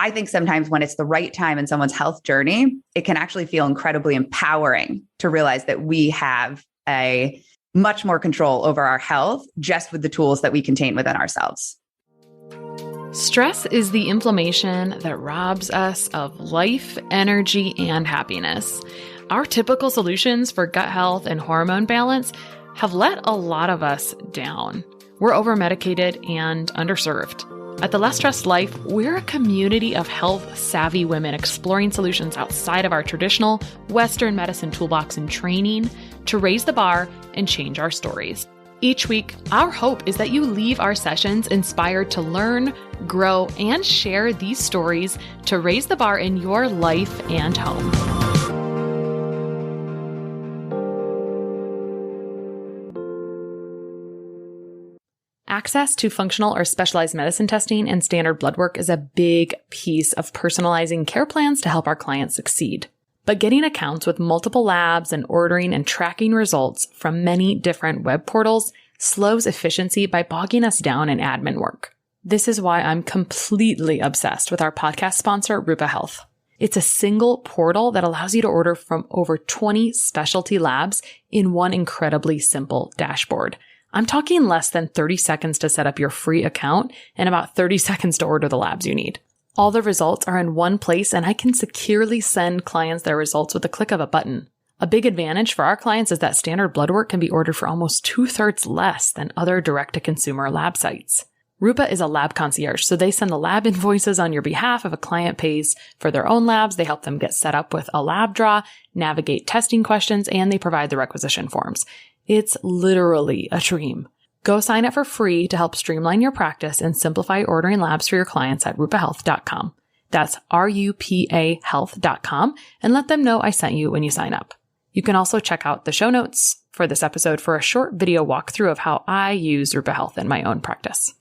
I think sometimes when it's the right time in someone's health journey, it can actually feel incredibly empowering to realize that we have a much more control over our health just with the tools that we contain within ourselves. Stress is the inflammation that robs us of life, energy, and happiness. Our typical solutions for gut health and hormone balance have let a lot of us down. We're over-medicated and underserved. At The Less Stressed Life, we're a community of health-savvy women exploring solutions outside of our traditional Western medicine toolbox and training to raise the bar and change our stories. Each week, our hope is that you leave our sessions inspired to learn, grow, and share these stories to raise the bar in your life and home. Access to functional or specialized medicine testing and standard blood work is a big piece of personalizing care plans to help our clients succeed. But getting accounts with multiple labs and ordering and tracking results from many different web portals slows efficiency by bogging us down in admin work. This is why I'm completely obsessed with our podcast sponsor, Rupa Health. It's a single portal that allows you to order from over 20 specialty labs in one incredibly simple dashboard. I'm talking less than 30 seconds to set up your free account and about 30 seconds to order the labs you need. All the results are in one place, and I can securely send clients their results with the click of a button. A big advantage for our clients is that standard blood work can be ordered for almost 2/3 less than other direct-to-consumer lab sites. Rupa is a lab concierge, so they send the lab invoices on your behalf. If a client pays for their own labs, they help them get set up with a lab draw, navigate testing questions, and they provide the requisition forms. It's literally a dream. Go sign up for free to help streamline your practice and simplify ordering labs for your clients at rupahealth.com. That's RUPA health.com, and let them know I sent you when you sign up. You can also check out the show notes for this episode for a short video walkthrough of how I use Rupa Health in my own practice.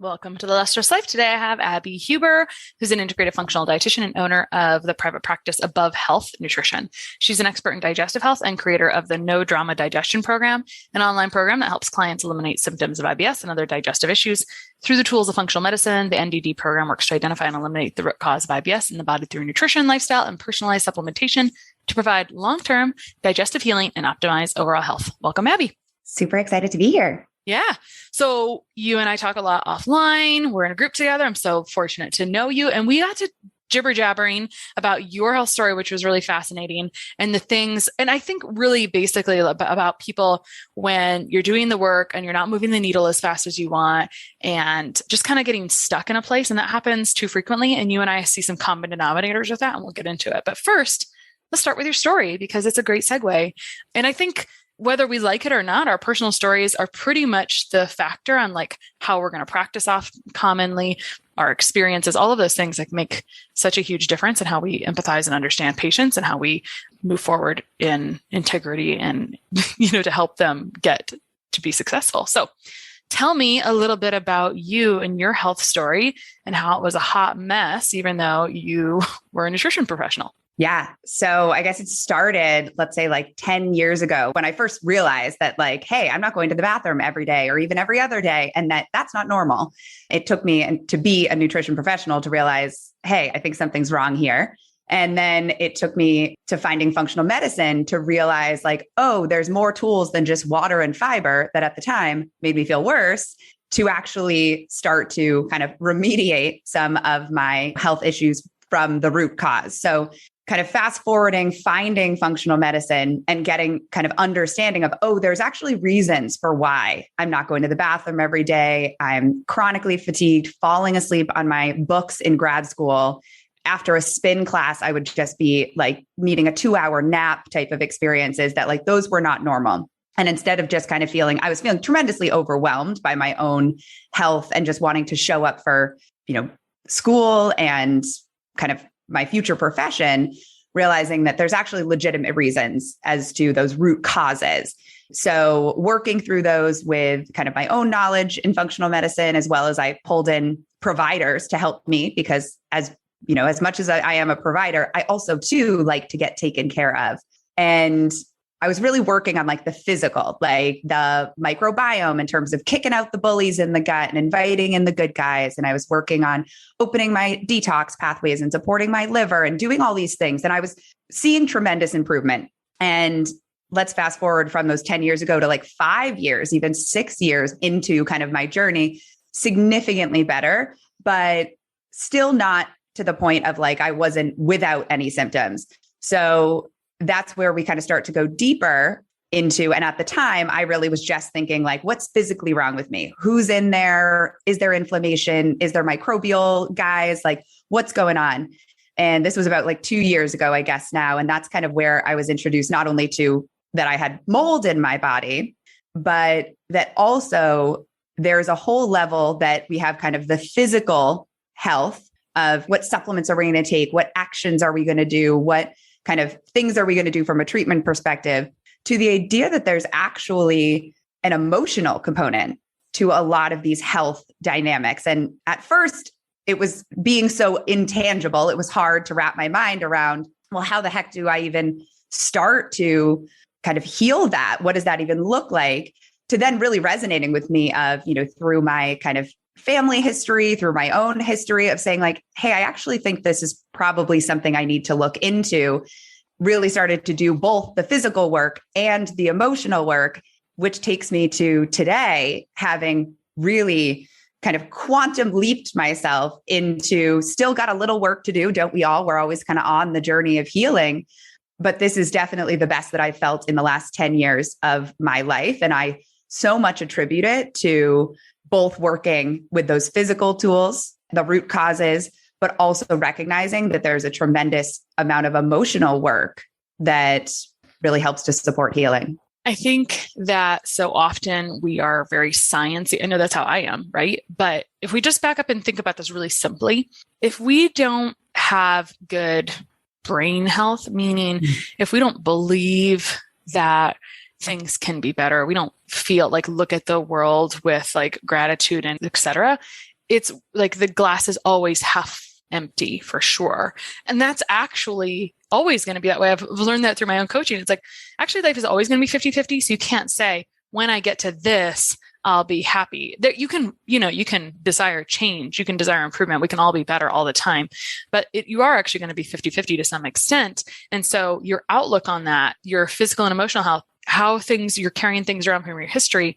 Welcome to The Less Stressed Life. Today I have Abby Hueber, who's an integrative functional dietitian and owner of the private practice Above Health Nutrition. She's an expert in digestive health and creator of the No Drama Digestion Program, an online program that helps clients eliminate symptoms of IBS and other digestive issues through the tools of functional medicine. The NDD program works to identify and eliminate the root cause of IBS in the body through nutrition, lifestyle, and personalized supplementation to provide long-term digestive healing and optimize overall health. Welcome, Abby. Super excited to be here. Yeah. So you and I talk a lot offline. We're in a group together. I'm so fortunate to know you. And we got to jibber jabbering about your health story, which was really fascinating. And the things, and I think really basically about people when you're doing the work and you're not moving the needle as fast as you want and just kind of getting stuck in a place. And that happens too frequently. And you and I see some common denominators with that, and we'll get into it. But first, let's start with your story because it's a great segue. And I think whether we like it or not, our personal stories are pretty much the factor on like how we're going to practice off commonly, our experiences, all of those things like make such a huge difference in how we empathize and understand patients and how we move forward in integrity and, to help them get to be successful. So tell me a little bit about you and your health story and how it was a hot mess, even though you were a nutrition professional. Yeah. So I guess it started, let's say like 10 years ago when I first realized that like, hey, I'm not going to the bathroom every day or even every other day. And that's not normal. It took me to be a nutrition professional to realize, hey, I think something's wrong here. And then it took me to finding functional medicine to realize like, oh, there's more tools than just water and fiber that at the time made me feel worse, to actually start to kind of remediate some of my health issues from the root cause. So kind of fast forwarding, finding functional medicine and getting kind of understanding of, oh, there's actually reasons for why I'm not going to the bathroom every day. I'm chronically fatigued, falling asleep on my books in grad school. After a spin class, I would just be like needing a 2-hour nap type of experiences that like those were not normal. And instead of just kind of I was feeling tremendously overwhelmed by my own health and just wanting to show up for, school and kind of my future profession, realizing that there's actually legitimate reasons as to those root causes. So working through those with kind of my own knowledge in functional medicine, as well as I pulled in providers to help me because as much as I am a provider, I also too like to get taken care of. And I was really working on like the physical, like the microbiome in terms of kicking out the bullies in the gut and inviting in the good guys. And I was working on opening my detox pathways and supporting my liver and doing all these things. And I was seeing tremendous improvement. And let's fast forward from those 10 years ago to like 5 years, even 6 years into kind of my journey, significantly better, but still not to the point of like, I wasn't without any symptoms. So that's where we kind of start to go deeper into. And at the time, I really was just thinking like, what's physically wrong with me? Who's in there? Is there inflammation? Is there microbial guys? Like what's going on? And this was about like 2 years ago, I guess now. And that's kind of where I was introduced not only to that I had mold in my body, but that also there's a whole level that we have kind of the physical health of what supplements are we going to take? What actions are we going to do? What kind of things are we going to do from a treatment perspective, to the idea that there's actually an emotional component to a lot of these health dynamics. And at first, it was being so intangible. It was hard to wrap my mind around, well, how the heck do I even start to kind of heal that? What does that even look like? To then really resonating with me of, through my kind of family history, through my own history of saying like, hey, I actually think this is probably something I need to look into. Really started to do both the physical work and the emotional work, which takes me to today, having really kind of quantum leaped myself into still got a little work to do. Don't we all? We're always kind of on the journey of healing. But this is definitely the best that I felt in the last 10 years of my life. And I so much attribute it to both working with those physical tools, the root causes, but also recognizing that there's a tremendous amount of emotional work that really helps to support healing. I think that so often we are very sciencey. I know that's how I am, right? But if we just back up and think about this really simply, if we don't have good brain health, meaning if we don't believe that things can be better, we don't feel like look at the world with like gratitude and etc. It's like the glass is always half empty for sure. And that's actually always going to be that way. I've learned that through my own coaching. It's like, actually life is always going to be 50-50. So you can't say when I get to this, I'll be happy. That you can desire change. You can desire improvement. We can all be better all the time, but you are actually going to be 50-50 to some extent. And so your outlook on that, your physical and emotional health, how you're carrying things around from your history,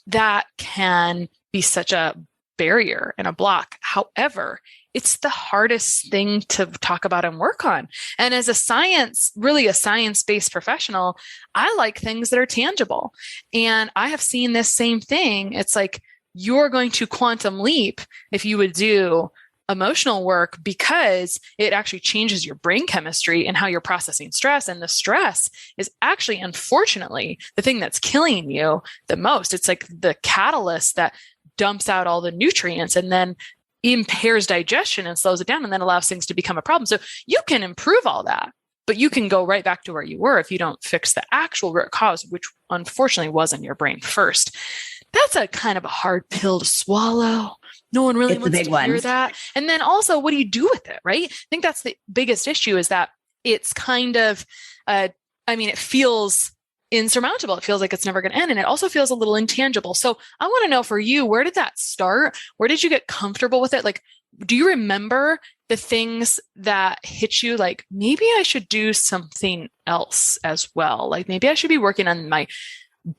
that can be such a barrier and a block. However, it's the hardest thing to talk about and work on. And as a science-based professional, I like things that are tangible. And I have seen this same thing. It's like you're going to quantum leap if you would do emotional work, because it actually changes your brain chemistry and how you're processing stress. And the stress is actually, unfortunately, the thing that's killing you the most. It's like the catalyst that dumps out all the nutrients and then impairs digestion and slows it down and then allows things to become a problem. So you can improve all that, but you can go right back to where you were if you don't fix the actual root cause, which unfortunately was in your brain first. That's a kind of a hard pill to swallow. No one really wants to hear that. And then also, what do you do with it, right? I think that's the biggest issue, is that it's kind of, it feels insurmountable. It feels like it's never going to end. And it also feels a little intangible. So I want to know for you, where did that start? Where did you get comfortable with it? Like, do you remember the things that hit you? Like, maybe I should do something else as well. Like maybe I should be working on my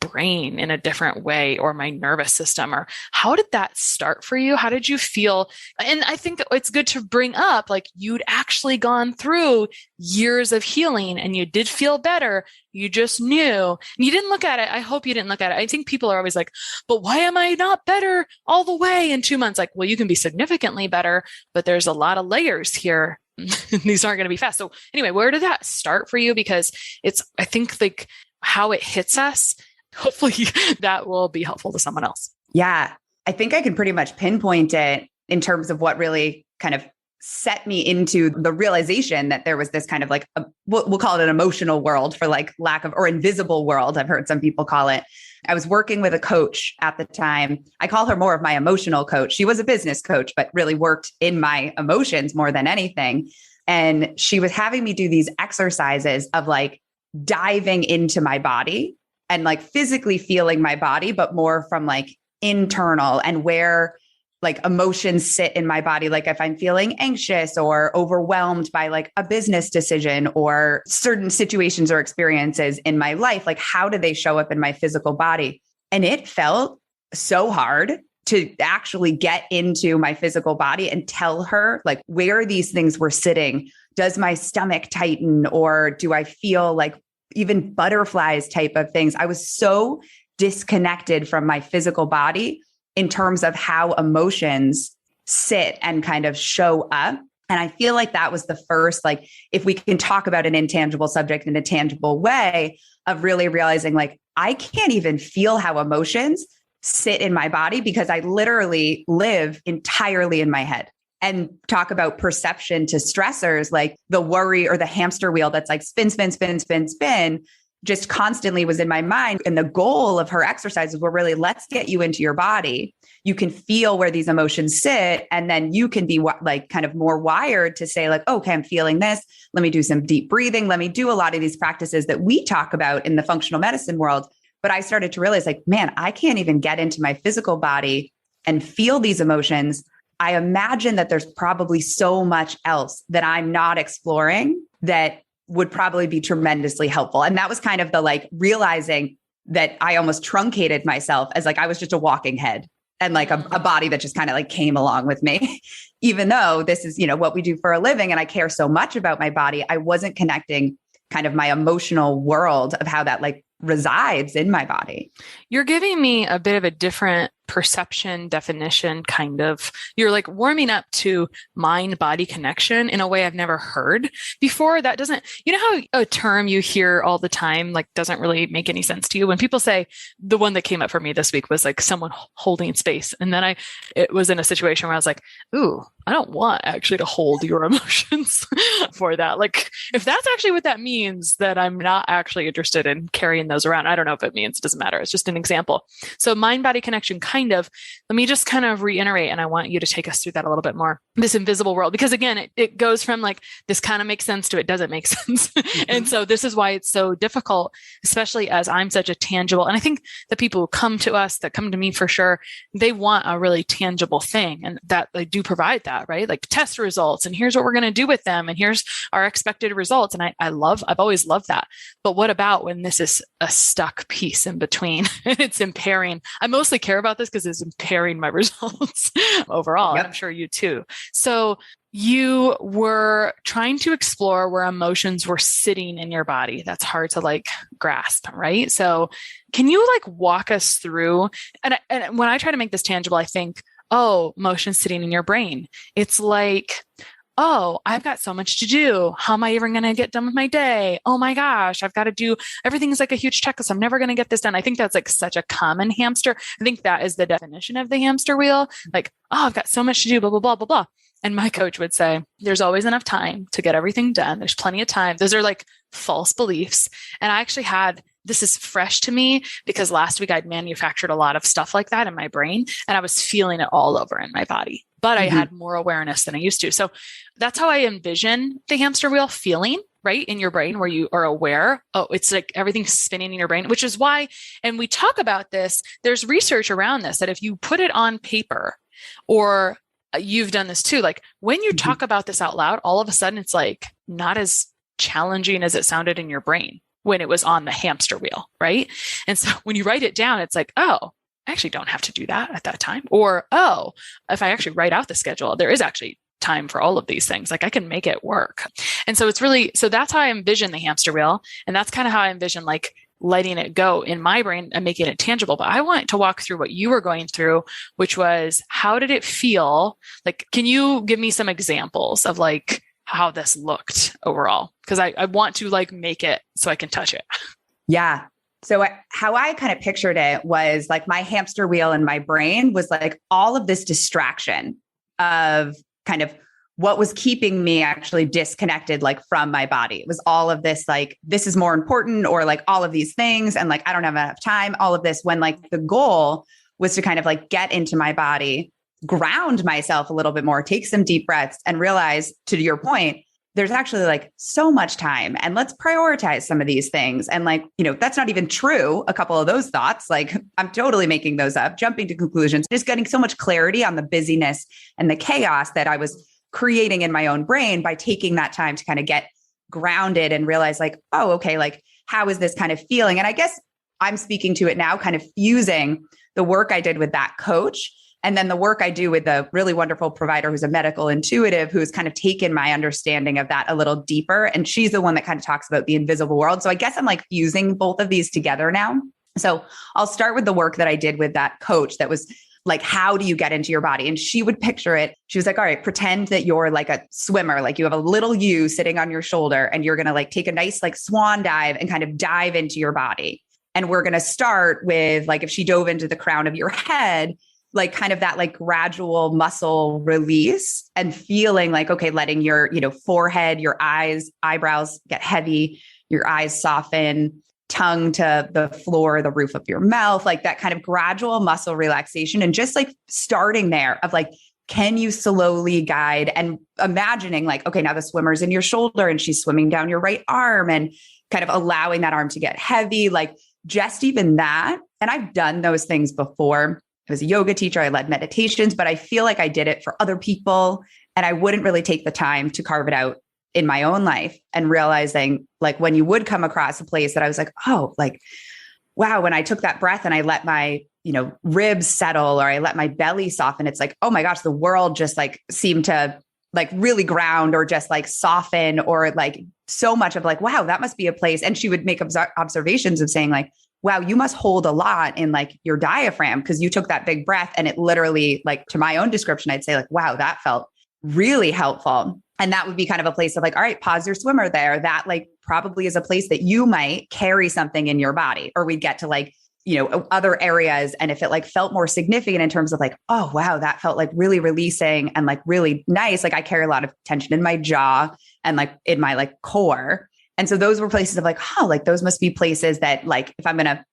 brain in a different way, or my nervous system, or how did that start for you? How did you feel? And I think that it's good to bring up, like, you'd actually gone through years of healing and you did feel better. You just knew, and you didn't look at it. I hope you didn't look at it. I think people are always like, but why am I not better all the way in 2 months? Like, well, you can be significantly better, but there's a lot of layers here. These aren't going to be fast. So anyway, where did that start for you? Because I think like how it hits us, hopefully that will be helpful to someone else. Yeah, I think I can pretty much pinpoint it in terms of what really kind of set me into the realization that there was this kind of like, we'll call it an emotional world, for like lack of, or invisible world, I've heard some people call it. I was working with a coach at the time. I call her more of my emotional coach. She was a business coach, but really worked in my emotions more than anything. And she was having me do these exercises of like diving into my body and like physically feeling my body, but more from like internal and where like emotions sit in my body. Like if I'm feeling anxious or overwhelmed by like a business decision or certain situations or experiences in my life, like how do they show up in my physical body? And it felt so hard to actually get into my physical body and tell her like where these things were sitting. Does my stomach tighten, or do I feel like even butterflies type of things? I was so disconnected from my physical body in terms of how emotions sit and kind of show up. And I feel like that was the first, like, if we can talk about an intangible subject in a tangible way, of really realizing like, I can't even feel how emotions sit in my body because I literally live entirely in my head. And talk about perception to stressors, like the worry or the hamster wheel that's like spin, spin, spin, spin, spin, just constantly was in my mind. And the goal of her exercises were really, let's get you into your body. You can feel where these emotions sit. And then you can be like kind of more wired to say like, okay, I'm feeling this. Let me do some deep breathing. Let me do a lot of these practices that we talk about in the functional medicine world. But I started to realize like, man, I can't even get into my physical body and feel these emotions. I imagine that there's probably so much else that I'm not exploring that would probably be tremendously helpful. And that was kind of the like realizing that I almost truncated myself as like, I was just a walking head and like a body that just kind of like came along with me, even though this is, you know, what we do for a living. And I care so much about my body. I wasn't connecting kind of my emotional world of how that like resides in my body. You're giving me a bit of a different perception definition, kind of. You're like warming up to mind-body connection in a way I've never heard before. That doesn't, you know how a term you hear all the time, like doesn't really make any sense to you? When people say, the one that came up for me this week was like someone holding space. And then it was in a situation where I was like, ooh, I don't want actually to hold your emotions for that. Like, if that's actually what that means, then I'm not actually interested in carrying those around. I don't know if it means, it doesn't matter. It's just an example. So mind-body connection, kind of, let me just kind of reiterate, and I want you to take us through that a little bit more. This invisible world, because again, it goes from like, this kind of makes sense to it doesn't make sense. And so this is why it's so difficult, especially as I'm such a tangible, and I think the people who come to us, that come to me for sure, they want a really tangible thing, and that they do provide that, right? Like test results, and here's what we're going to do with them, and here's our expected results. And I've always loved that. But what about when this is a stuck piece in between? It's impairing. I mostly care about this because it's impairing my results overall. Yep. And I'm sure you too. So you were trying to explore where emotions were sitting in your body. That's hard to like grasp, right? So can you like walk us through? And when I try to make this tangible, I think, oh, emotions sitting in your brain. It's like, oh, I've got so much to do. How am I even going to get done with my day? Oh my gosh, I've got to do, everything's like a huge checklist. I'm never going to get this done. I think that's like such a common hamster. I think that is the definition of the hamster wheel. Like, oh, I've got so much to do, blah, blah, blah, blah, blah. And my coach would say, there's always enough time to get everything done. There's plenty of time. Those are like false beliefs. And I actually this is fresh to me because last week I'd manufactured a lot of stuff like that in my brain, and I was feeling it all over in my body, but I had more awareness than I used to. So that's how I envision the hamster wheel feeling, right? In your brain, where you are aware. Oh, it's like everything's spinning in your brain, which is why, and we talk about this, there's research around this, that if you put it on paper, or you've done this too, like when you talk about this out loud, all of a sudden it's like not as challenging as it sounded in your brain when it was on the hamster wheel, right? And so when you write it down, it's like, oh, I actually don't have to do that at that time. Or, oh, if I actually write out the schedule, there is actually time for all of these things. Like I can make it work. And so so that's how I envision the hamster wheel. And that's kind of how I envision like letting it go in my brain and making it tangible. But I want to walk through what you were going through, which was, how did it feel? Like, can you give me some examples of like how this looked overall? Because I want to like make it so I can touch it. Yeah. So how I kind of pictured it was like my hamster wheel in my brain was like all of this distraction of kind of what was keeping me actually disconnected, like from my body. It was all of this, like, this is more important, or like all of these things. And like, I don't have enough time, all of this, when like the goal was to kind of like get into my body, ground myself a little bit more, take some deep breaths, and realize, to your point, there's actually like so much time and let's prioritize some of these things. And like, that's not even true. A couple of those thoughts, like I'm totally making those up, jumping to conclusions, just getting so much clarity on the busyness and the chaos that I was creating in my own brain by taking that time to kind of get grounded and realize like, oh, okay, like how is this kind of feeling? And I guess I'm speaking to it now, kind of fusing the work I did with that coach and then the work I do with the really wonderful provider who's a medical intuitive, who's kind of taken my understanding of that a little deeper. And she's the one that kind of talks about the invisible world. So I guess I'm like fusing both of these together now. So I'll start with the work that I did with that coach that was like, how do you get into your body? And she would picture it. She was like, all right, pretend that you're like a swimmer, like you have a little you sitting on your shoulder and you're going to like take a nice like swan dive and kind of dive into your body. And we're going to start with like, if she dove into the crown of your head, like kind of that like gradual muscle release and feeling like, okay, letting your, forehead, your eyebrows get heavy, your eyes soften, tongue to the floor, the roof of your mouth, like that kind of gradual muscle relaxation. And just like starting there of like, can you slowly guide and imagining like, okay, now the swimmer's in your shoulder and she's swimming down your right arm and kind of allowing that arm to get heavy, like just even that. And I've done those things before. I was a yoga teacher. I led meditations, but I feel like I did it for other people. And I wouldn't really take the time to carve it out in my own life and realizing like when you would come across a place that I was like, oh, like, wow, when I took that breath and I let my, ribs settle or I let my belly soften, it's like, oh my gosh, the world just like seemed to like really ground or just like soften or like so much of like, wow, that must be a place. And she would make observations of saying like, wow, you must hold a lot in like your diaphragm because you took that big breath and it literally like to my own description, I'd say like, wow, that felt really helpful. And that would be kind of a place of like, all right, pause your swimmer there. That like probably is a place that you might carry something in your body, or we'd get to like, other areas. And if it like felt more significant in terms of like, oh, wow, that felt like really releasing and like really nice. Like I carry a lot of tension in my jaw and like in my like core. And so those were places of like, oh, like those must be places that like, if I'm going to,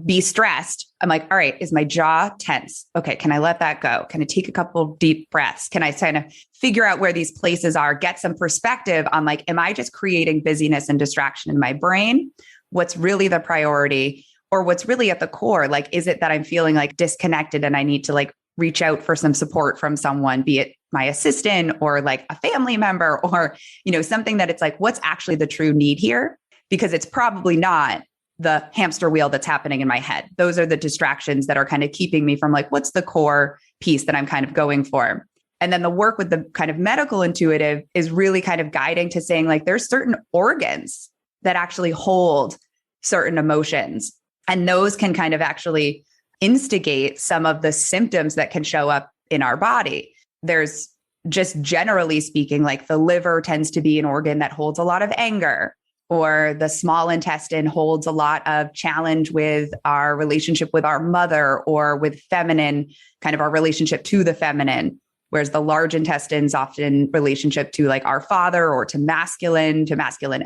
be stressed, I'm like, all right, is my jaw tense? Okay. Can I let that go? Can I take a couple deep breaths? Can I kind of figure out where these places are, get some perspective on like, am I just creating busyness and distraction in my brain? What's really the priority or what's really at the core? Like, is it that I'm feeling like disconnected and I need to like reach out for some support from someone, be it my assistant or like a family member or, something that it's like, what's actually the true need here? Because it's probably not the hamster wheel that's happening in my head. Those are the distractions that are kind of keeping me from like, what's the core piece that I'm kind of going for? And then the work with the kind of medical intuitive is really kind of guiding to saying like, there's certain organs that actually hold certain emotions. And those can kind of actually instigate some of the symptoms that can show up in our body. There's just generally speaking, like the liver tends to be an organ that holds a lot of anger, or the small intestine holds a lot of challenge with our relationship with our mother or with feminine, kind of our relationship to the feminine. Whereas the large intestine's often relationship to like our father or to masculine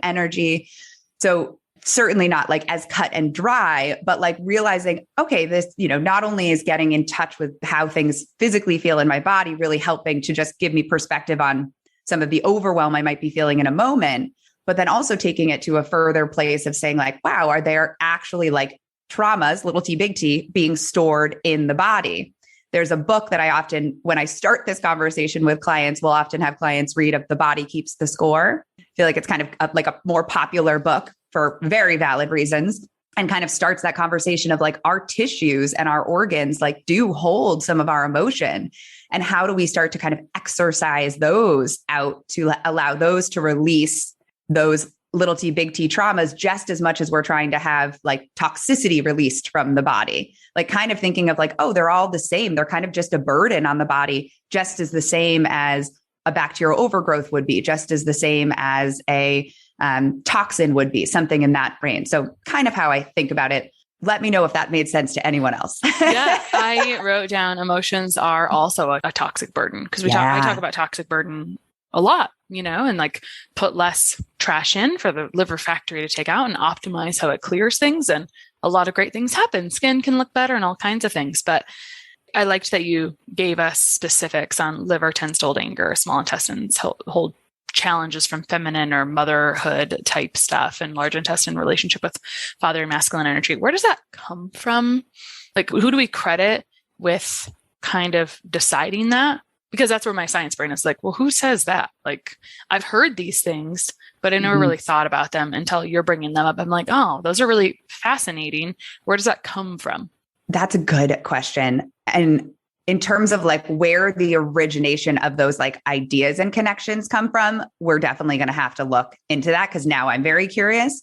energy. So certainly not like as cut and dry, but like realizing, okay, this, not only is getting in touch with how things physically feel in my body, really helping to just give me perspective on some of the overwhelm I might be feeling in a moment, but then also taking it to a further place of saying like, wow, are there actually like traumas, little t, big T, being stored in the body? There's a book that I often, when I start this conversation with clients, will often have clients read of The Body Keeps the Score. I feel like it's kind of like a more popular book for very valid reasons, and kind of starts that conversation of like our tissues and our organs like do hold some of our emotion. And how do we start to kind of exercise those out to allow those to release those little t, big T traumas just as much as we're trying to have like toxicity released from the body, like kind of thinking of like, oh, they're all the same. They're kind of just a burden on the body, just as the same as a bacterial overgrowth would be, just as the same as a toxin would be, something in that range. So kind of how I think about it. Let me know if that made sense to anyone else. Yeah, I wrote down emotions are also a toxic burden because I talk about toxic burden a lot, and like put less trash in for the liver factory to take out and optimize how it clears things. And a lot of great things happen. Skin can look better and all kinds of things. But I liked that you gave us specifics on liver tends to hold anger, small intestines hold challenges from feminine or motherhood type stuff and large intestine relationship with father and masculine energy. Where does that come from? Like, who do we credit with kind of deciding that? Because that's where my science brain is like, well, who says that? Like, I've heard these things, but I never really thought about them until you're bringing them up. I'm like, oh, those are really fascinating. Where does that come from? That's a good question. And in terms of like where the origination of those like ideas and connections come from, we're definitely going to have to look into that, because now I'm very curious.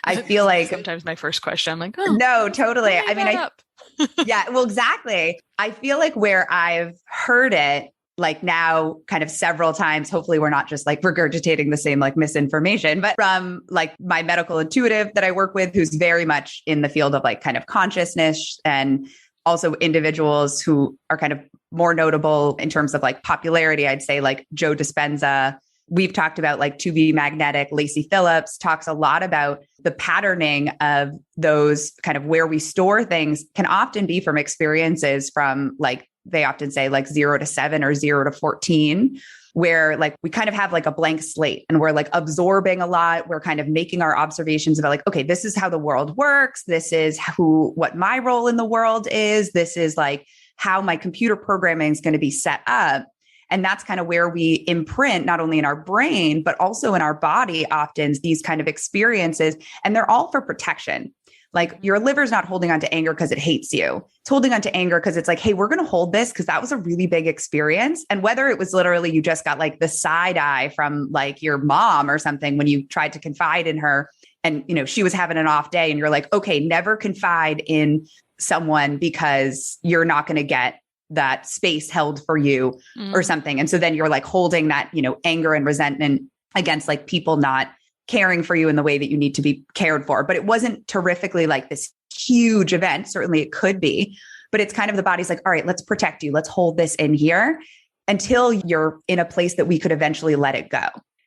I feel like sometimes my first question, I'm like, oh, no, totally. I mean, yeah, well, exactly. I feel like where I've heard it, like now kind of several times, hopefully we're not just like regurgitating the same like misinformation, but from like my medical intuitive that I work with, who's very much in the field of like kind of consciousness, and also individuals who are kind of more notable in terms of like popularity, I'd say like Joe Dispenza. We've talked about like To Be Magnetic. Lacey Phillips talks a lot about the patterning of those kind of where we store things can often be from experiences from like, they often say like 0 to 7 or 0 to 14, where like we kind of have like a blank slate and we're like absorbing a lot. We're kind of making our observations about like, okay, this is how the world works. This is what my role in the world is. This is like how my computer programming is going to be set up. And that's kind of where we imprint, not only in our brain, but also in our body, often these kind of experiences. And they're all for protection. Like your liver's not holding on to anger because it hates you. It's holding on to anger because it's like, hey, we're going to hold this because that was a really big experience. And whether it was literally you just got like the side eye from like your mom or something when you tried to confide in her and, you know, she was having an off day and you're like, okay, never confide in someone because you're not going to get that space held for you or something. And so then you're like holding that, you know, anger and resentment against like people not caring for you in the way that you need to be cared for. But it wasn't terrifically like this huge event. Certainly it could be, but it's kind of the body's like, all right, let's protect you. Let's hold this in here until you're in a place that we could eventually let it go.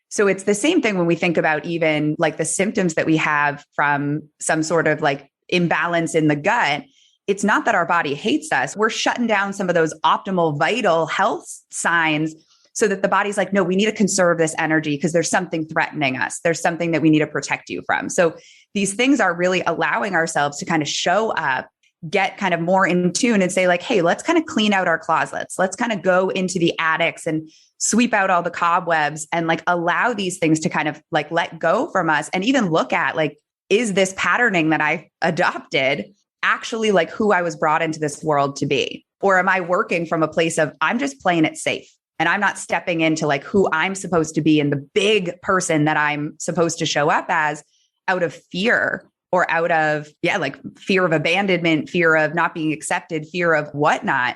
So it's the same thing when we think about even like the symptoms that we have from some sort of like imbalance in the gut. It's not that our body hates us. We're shutting down some of those optimal vital health signs so that the body's like, no, we need to conserve this energy because there's something threatening us. There's something that we need to protect you from. So these things are really allowing ourselves to kind of show up, get kind of more in tune and say like, hey, let's kind of clean out our closets. Let's kind of go into the attics and sweep out all the cobwebs and like allow these things to kind of like let go from us and even look at like, is this patterning that I adopted actually like who I was brought into this world to be? Or am I working from a place of I'm just playing it safe and I'm not stepping into like who I'm supposed to be and the big person that I'm supposed to show up as out of fear or out of, like fear of abandonment, fear of not being accepted, fear of whatnot.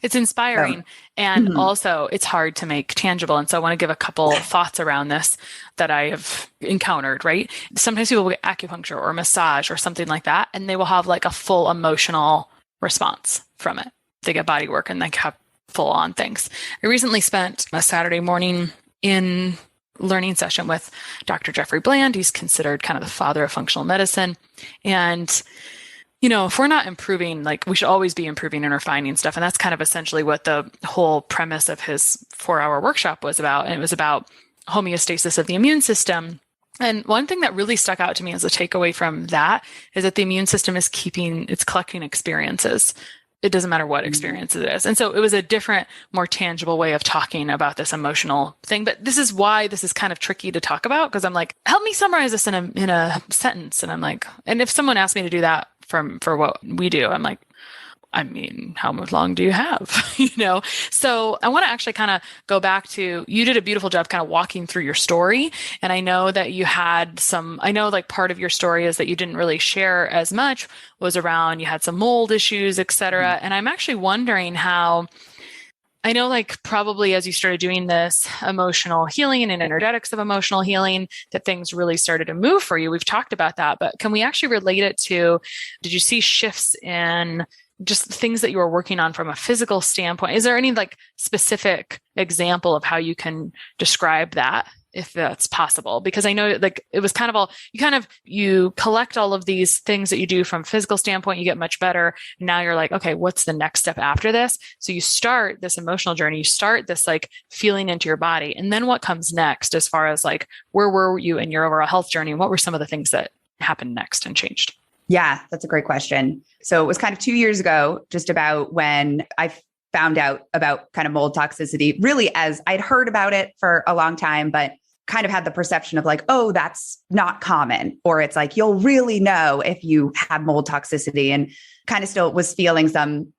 It's inspiring. And also it's hard to make tangible. And so I want to give a couple thoughts around this that I have encountered, right? Sometimes people will get acupuncture or massage or something like that, and they will have like a full emotional response from it. They get body work and they have full on things. I recently spent a Saturday morning in learning session with Dr. Jeffrey Bland. He's considered kind of the father of functional medicine. And you know, if we're not improving, like we should always be improving and refining stuff. And that's kind of essentially what the whole premise of his 4-hour workshop was about. And it was about homeostasis of the immune system. And one thing that really stuck out to me as a takeaway from that is that the immune system is collecting experiences. It doesn't matter what experience it is. And so it was a different, more tangible way of talking about this emotional thing. But this is why this is kind of tricky to talk about, because I'm like, help me summarize this in a sentence. And I'm like, and if someone asked me to do that for what we do, I'm like, I mean, how much long do you have? You know? So I want to actually kind of go back to, you did a beautiful job kind of walking through your story. And I know that you had like part of your story is that you didn't really share as much was around, you had some mold issues, et cetera. And I'm actually wondering how, I know like probably as you started doing this emotional healing and energetics of emotional healing, that things really started to move for you. We've talked about that, but can we actually relate it to, did you see shifts in just things that you were working on from a physical standpoint? Is there any like specific example of how you can describe that if that's possible, because I know like it was kind of all, you collect all of these things that you do from a physical standpoint, you get much better. And now you're like, okay, what's the next step after this? So you start this emotional journey, you start this like feeling into your body. And then what comes next as far as like, where were you in your overall health journey? And what were some of the things that happened next and changed? Yeah, that's a great question. So it was kind of 2 years ago, just about when I found out about kind of mold toxicity, really as I'd heard about it for a long time, but kind of had the perception of like, oh, that's not common, or it's like, you'll really know if you have mold toxicity, and kind of still was feeling some,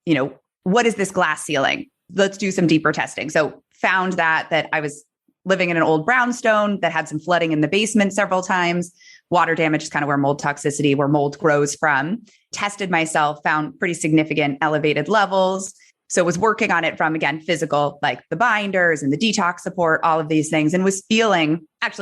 what is this glass ceiling? Let's do some deeper testing. So found that I was living in an old brownstone that had some flooding in the basement several times. Water damage is kind of where mold grows from. Tested myself, found pretty significant elevated levels. So was working on it from, again, physical, like the binders and the detox support, all of these things, and was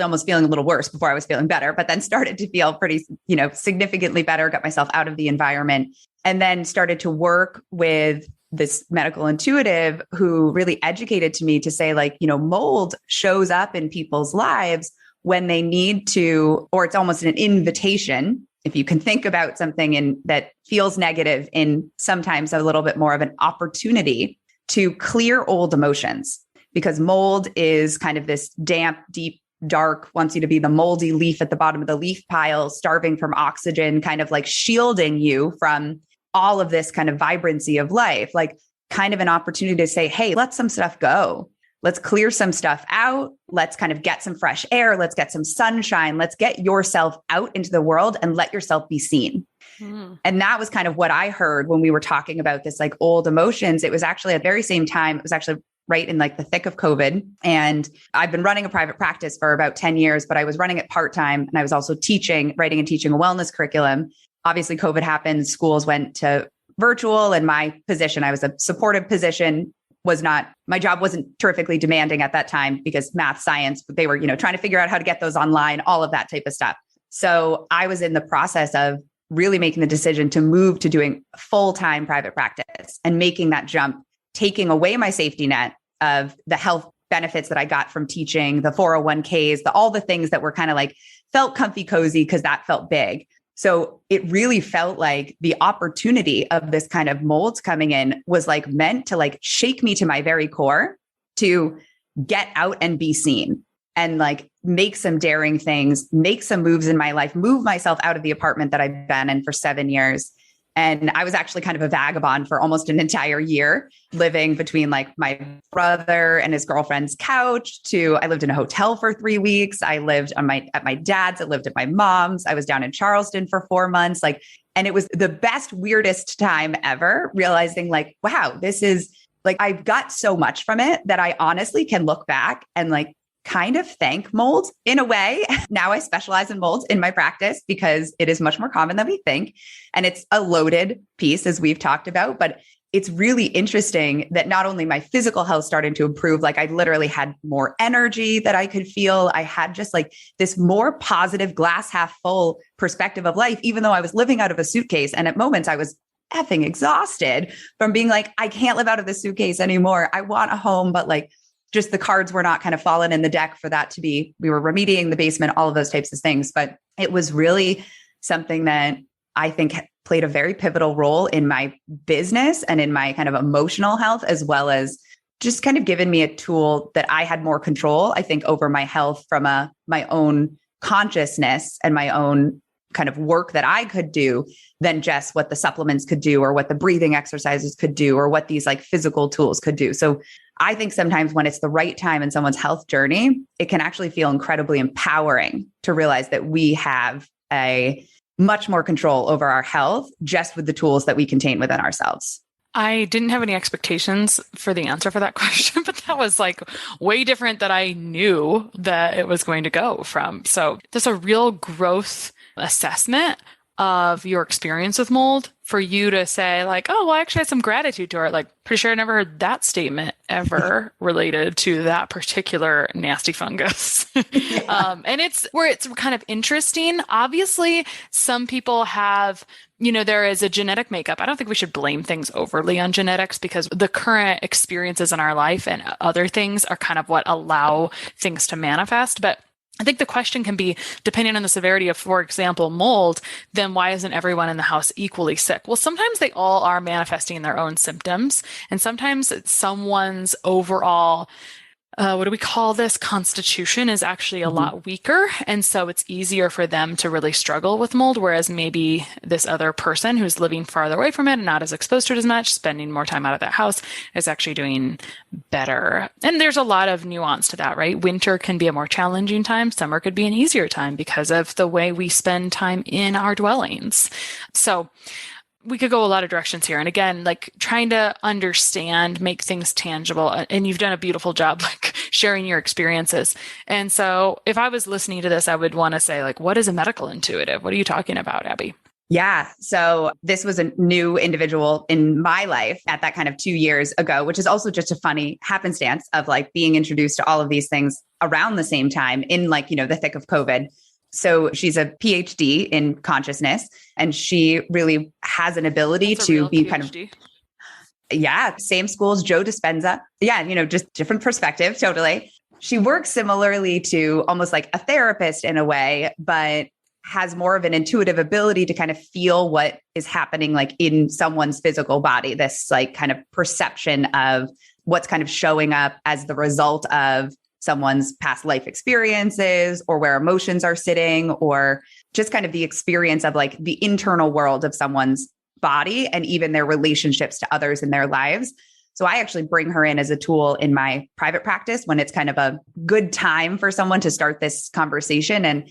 almost feeling a little worse before I was feeling better, but then started to feel pretty, significantly better, got myself out of the environment, and then started to work with this medical intuitive who really educated to me to say like, mold shows up in people's lives when they need to, or it's almost an invitation. If you can think about something that feels negative, in sometimes a little bit more of an opportunity to clear old emotions, because mold is kind of this damp, deep, dark, wants you to be the moldy leaf at the bottom of the leaf pile, starving from oxygen, kind of like shielding you from all of this kind of vibrancy of life, like kind of an opportunity to say, hey, let some stuff go. Let's clear some stuff out. Let's kind of get some fresh air. Let's get some sunshine. Let's get yourself out into the world and let yourself be seen. And that was kind of what I heard when we were talking about this, like old emotions. It was actually at the very same time, it was actually right in like the thick of COVID. And I've been running a private practice for about 10 years, but I was running it part-time. And I was also writing and teaching a wellness curriculum. Obviously, COVID happened, schools went to virtual, and my position, I was a supportive position, my job wasn't terrifically demanding at that time, because math, science, they were, trying to figure out how to get those online, all of that type of stuff. So I was in the process of really making the decision to move to doing full-time private practice and making that jump, taking away my safety net of the health benefits that I got from teaching, the 401ks, all the things that were kind of like felt comfy, cozy, because that felt big. So it really felt like the opportunity of this kind of molds coming in was like meant to like shake me to my very core, to get out and be seen and like make some daring things, make some moves in my life, move myself out of the apartment that I've been in for 7 years. And I was actually kind of a vagabond for almost an entire year, living between like my brother and his girlfriend's couch I lived in a hotel for 3 weeks. I lived at my dad's. I lived at my mom's. I was down in Charleston for 4 months. And it was the best, weirdest time ever, realizing like, wow, this is like, I've got so much from it that I honestly can look back and like kind of thank mold in a way. Now I specialize in molds in my practice because it is much more common than we think. And it's a loaded piece, as we've talked about, but it's really interesting that not only my physical health started to improve, like I literally had more energy that I could feel. I had just like this more positive glass half full perspective of life, even though I was living out of a suitcase. And at moments I was effing exhausted from being like, I can't live out of the suitcase anymore. I want a home, but like, just the cards were not kind of fallen in the deck for that to be, we were remediating the basement, all of those types of things. But it was really something that I think played a very pivotal role in my business and in my kind of emotional health, as well as just kind of given me a tool that I had more control, I think, over my health from my own consciousness and my own kind of work that I could do than just what the supplements could do, or what the breathing exercises could do, or what these like physical tools could do. So I think sometimes when it's the right time in someone's health journey, it can actually feel incredibly empowering to realize that we have a much more control over our health just with the tools that we contain within ourselves. I didn't have any expectations for the answer for that question, but that was like way different than I knew that it was going to go from. So there's a real growth assessment of your experience with mold for you to say like, oh, well, I actually had some gratitude to it. Like, pretty sure I never heard that statement ever related to that particular nasty fungus. Yeah. And it's where it's kind of interesting. Obviously, some people have there is a genetic makeup. I don't think we should blame things overly on genetics because the current experiences in our life and other things are kind of what allow things to manifest. But I think the question can be, depending on the severity of, for example, mold, then why isn't everyone in the house equally sick? Well, sometimes they all are manifesting their own symptoms, and sometimes it's someone's overall what do we call this? Constitution is actually a lot weaker. And so it's easier for them to really struggle with mold. Whereas maybe this other person who's living farther away from it and not as exposed to it as much, spending more time out of that house, is actually doing better. And there's a lot of nuance to that, right? Winter can be a more challenging time. Summer could be an easier time because of the way we spend time in our dwellings. So we could go a lot of directions here. And again, like trying to understand, make things tangible. And you've done a beautiful job, like sharing your experiences. And so if I was listening to this, I would want to say, like, what is a medical intuitive? What are you talking about, Abby? Yeah. So this was a new individual in my life at that kind of 2 years ago, which is also just a funny happenstance of like being introduced to all of these things around the same time in like, the thick of COVID. So she's a PhD in consciousness, and she really has an ability to be PhD. Kind of, same school as Joe Dispenza. Yeah, just different perspective. Totally. She works similarly to almost like a therapist in a way, but has more of an intuitive ability to kind of feel what is happening like in someone's physical body, this like kind of perception of what's kind of showing up as the result of someone's past life experiences or where emotions are sitting, or just kind of the experience of like the internal world of someone's body and even their relationships to others in their lives. So I actually bring her in as a tool in my private practice when it's kind of a good time for someone to start this conversation. And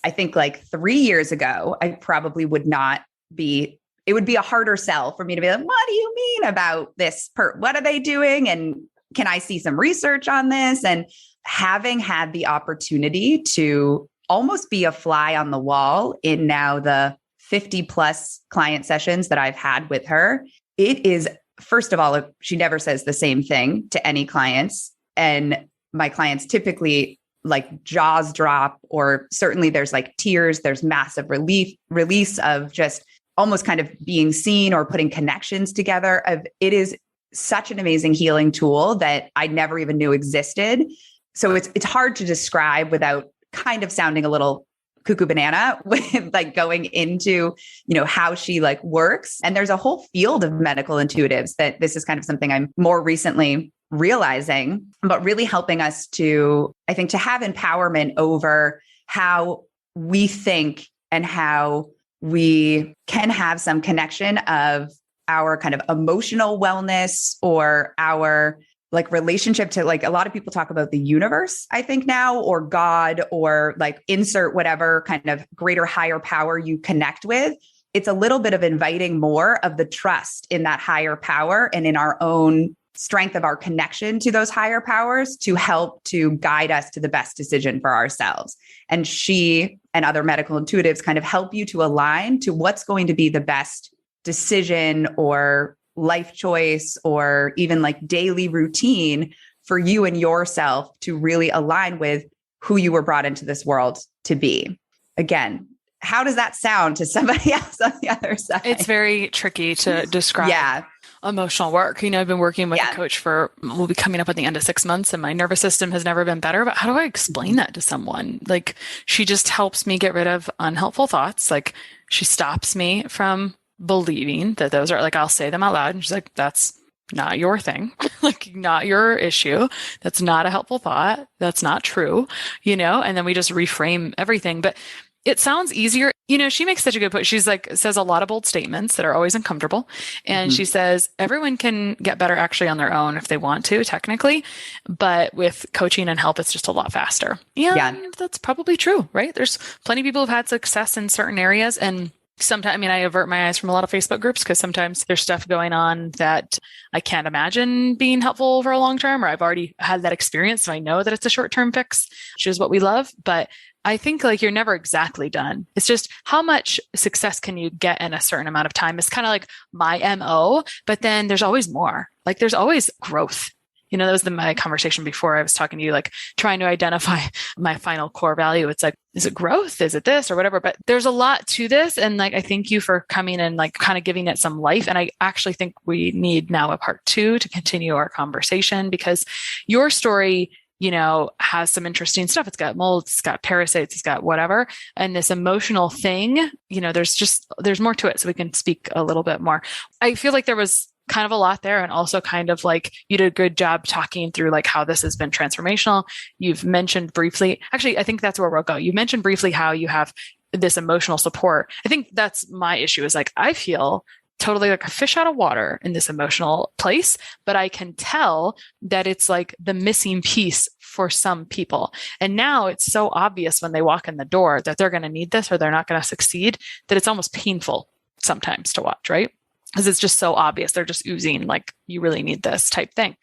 I think like 3 years ago, I probably would not be, it would be a harder sell for me to be like, what do you mean about this? What are they doing? And can I see some research on this? And having had the opportunity to almost be a fly on the wall in now the 50 plus client sessions that I've had with her, it is, first of all, she never says the same thing to any clients. And my clients typically like jaws drop, or certainly there's like tears, there's massive release of just almost kind of being seen or putting connections together. It is such an amazing healing tool that I never even knew existed. So it's hard to describe without kind of sounding a little cuckoo banana with like going into, how she like works. And there's a whole field of medical intuitives that this is kind of something I'm more recently realizing, but really helping us to, I think, to have empowerment over how we think and how we can have some connection of our kind of emotional wellness or our like relationship to, like, a lot of people talk about the universe, I think now, or God, or like insert whatever kind of greater, higher power you connect with. It's a little bit of inviting more of the trust in that higher power and in our own strength of our connection to those higher powers to help to guide us to the best decision for ourselves. And she and other medical intuitives kind of help you to align to what's going to be the best decision or life choice or even like daily routine for you and yourself to really align with who you were brought into this world to be. Again, how does that sound to somebody else on the other side? It's very tricky to describe emotional work. I've been working with a coach we'll be coming up at the end of 6 months, and my nervous system has never been better. But how do I explain that to someone? Like, she just helps me get rid of unhelpful thoughts. Like, she stops me from believing that those are, like, I'll say them out loud, and she's like, that's not your thing, like, not your issue. That's not a helpful thought. That's not true, and then we just reframe everything. But it sounds easier. She makes such a good point. She's like, says a lot of bold statements that are always uncomfortable. And she says, everyone can get better actually on their own if they want to, technically. But with coaching and help, it's just a lot faster. And that's probably true, right? There's plenty of people who've had success in certain areas. And sometimes, I avert my eyes from a lot of Facebook groups because sometimes there's stuff going on that I can't imagine being helpful over a long term, or I've already had that experience. So I know that it's a short-term fix, which is what we love. But I think like you're never exactly done. It's just how much success can you get in a certain amount of time? It's kind of like my MO, but then there's always more. Like, there's always growth. that was my conversation before I was talking to you, like trying to identify my final core value. It's like, is it growth? Is it this or whatever? But there's a lot to this. And like, I thank you for coming and like kind of giving it some life. And I actually think we need now a part 2 to continue our conversation, because your story, has some interesting stuff. It's got mold, it's got parasites, it's got whatever. And this emotional thing, there's more to it. So we can speak a little bit more. I feel like there was kind of a lot there, and also kind of like you did a good job talking through like how this has been transformational. You've mentioned briefly, actually, I think that's where we'll go. You mentioned briefly how you have this emotional support. I think that's my issue, is like, I feel totally like a fish out of water in this emotional place, but I can tell that it's like the missing piece for some people. And now it's so obvious when they walk in the door that they're going to need this or they're not going to succeed, that it's almost painful sometimes to watch, right? Because it's just so obvious. They're just oozing like, you really need this type thing.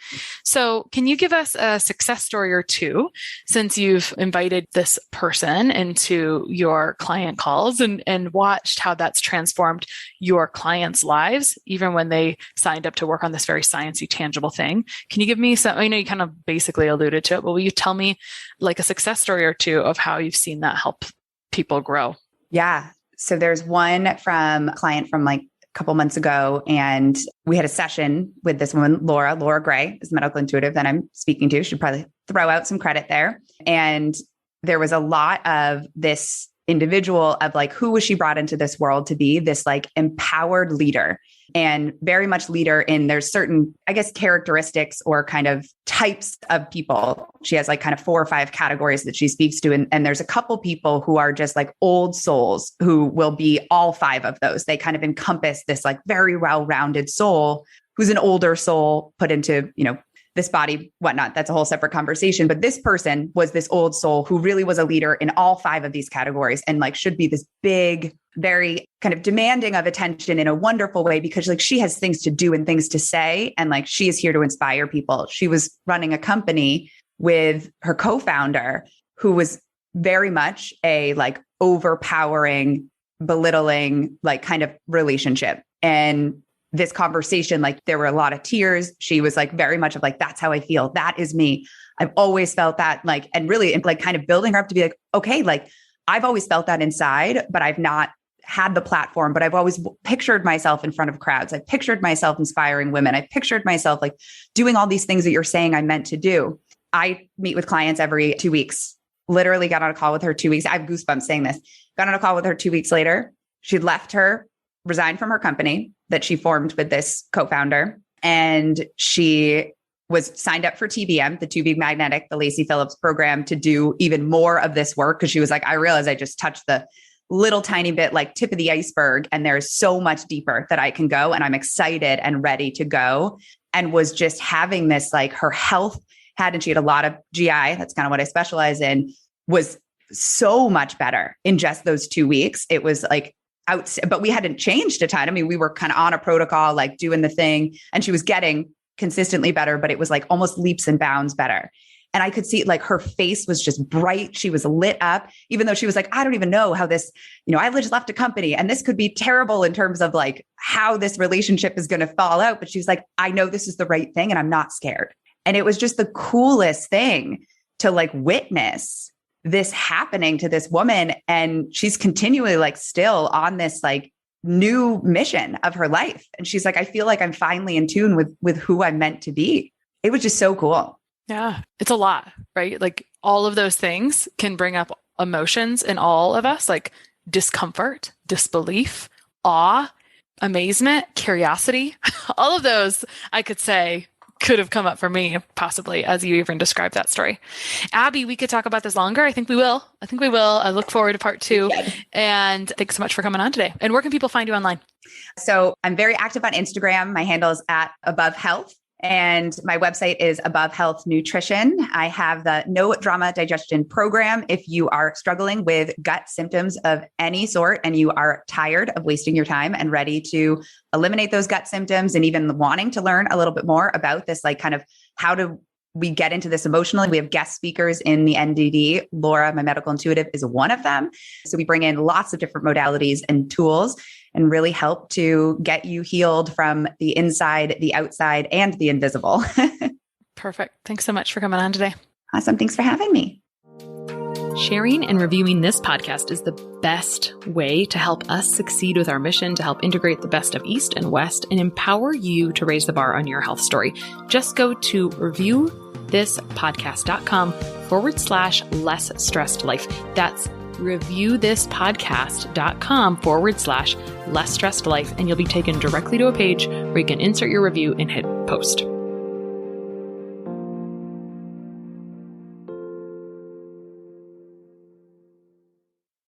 So can you give us a success story or two, since you've invited this person into your client calls and watched how that's transformed your clients' lives, even when they signed up to work on this very sciencey, tangible thing? Can you give me some, I know you kind of basically alluded to it, but will you tell me like a success story or two of how you've seen that help people grow? Yeah. So there's one from a client from like couple months ago, and we had a session with this woman, Laura Gray, is the medical intuitive that I'm speaking to. Should probably throw out some credit there. And there was a lot of this individual of like, who was she brought into this world to be? This like empowered leader, and very much leader in there's certain, I guess, characteristics or kind of types of people. She has like kind of 4 or 5 categories that she speaks to. And there's a couple people who are just like old souls who will be all 5 of those. They kind of encompass this like very well-rounded soul who's an older soul put into, this body, whatnot. That's a whole separate conversation. But this person was this old soul who really was a leader in all 5 of these categories, and like should be this big, very kind of demanding of attention in a wonderful way, because like she has things to do and things to say. And like, she is here to inspire people. She was running a company with her co-founder, who was very much a like overpowering, belittling, like kind of relationship. And this conversation, like there were a lot of tears. She was like very much of like, that's how I feel. That is me. I've always felt that, like, and really like kind of building her up to be like, okay, like I've always felt that inside, but I've not had the platform, but I've always pictured myself in front of crowds. I've pictured myself inspiring women. I pictured myself like doing all these things that you're saying I'm meant to do. I meet with clients every 2 weeks, literally got on a call with her 2 weeks. I have goosebumps saying this. Got on a call with her 2 weeks later. She'd resigned from her company that she formed with this co-founder. And she was signed up for TBM, the Too Big Magnetic, the Lacey Phillips program, to do even more of this work. Cause she was like, I realized I just touched the little tiny bit, like tip of the iceberg. And there's so much deeper that I can go. And I'm excited and ready to go. And was just having this, like her health and she had a lot of GI. That's kind of what I specialize in, was so much better in just those 2 weeks. It was like, but we hadn't changed a ton. I mean, we were kind of on a protocol, like doing the thing, and she was getting consistently better, but it was like almost leaps and bounds better. And I could see like her face was just bright. She was lit up, even though she was like, I don't even know how this, I just left a company and this could be terrible in terms of like how this relationship is going to fall out. But she was like, I know this is the right thing and I'm not scared. And it was just the coolest thing to like witness this happening to this woman. And she's continually like still on this like new mission of her life. And she's like, I feel like I'm finally in tune with who I'm meant to be. It was just so cool. Yeah. It's a lot, right? Like all of those things can bring up emotions in all of us, like discomfort, disbelief, awe, amazement, curiosity. All of those, I could say, could have come up for me, possibly, as you even described that story. Abby, we could talk about this longer. I think we will. I look forward to part 2. And thanks so much for coming on today. And where can people find you online? So I'm very active on Instagram. My handle is at Above Health. And my website is Above Health Nutrition. I have the No Drama Digestion Program. If you are struggling with gut symptoms of any sort and you are tired of wasting your time and ready to eliminate those gut symptoms, and even wanting to learn a little bit more about this, like kind of how do we get into this emotionally, we have guest speakers in the NDD. Laura, my medical intuitive, is one of them. So we bring in lots of different modalities and tools and really help to get you healed from the inside, the outside, and the invisible. Perfect. Thanks so much for coming on today. Awesome. Thanks for having me. Sharing and reviewing this podcast is the best way to help us succeed with our mission to help integrate the best of East and West and empower you to raise the bar on your health story. Just go to reviewthispodcast.com/less stressed life. That's reviewthispodcast.com/less stressed life. And you'll be taken directly to a page where you can insert your review and hit post.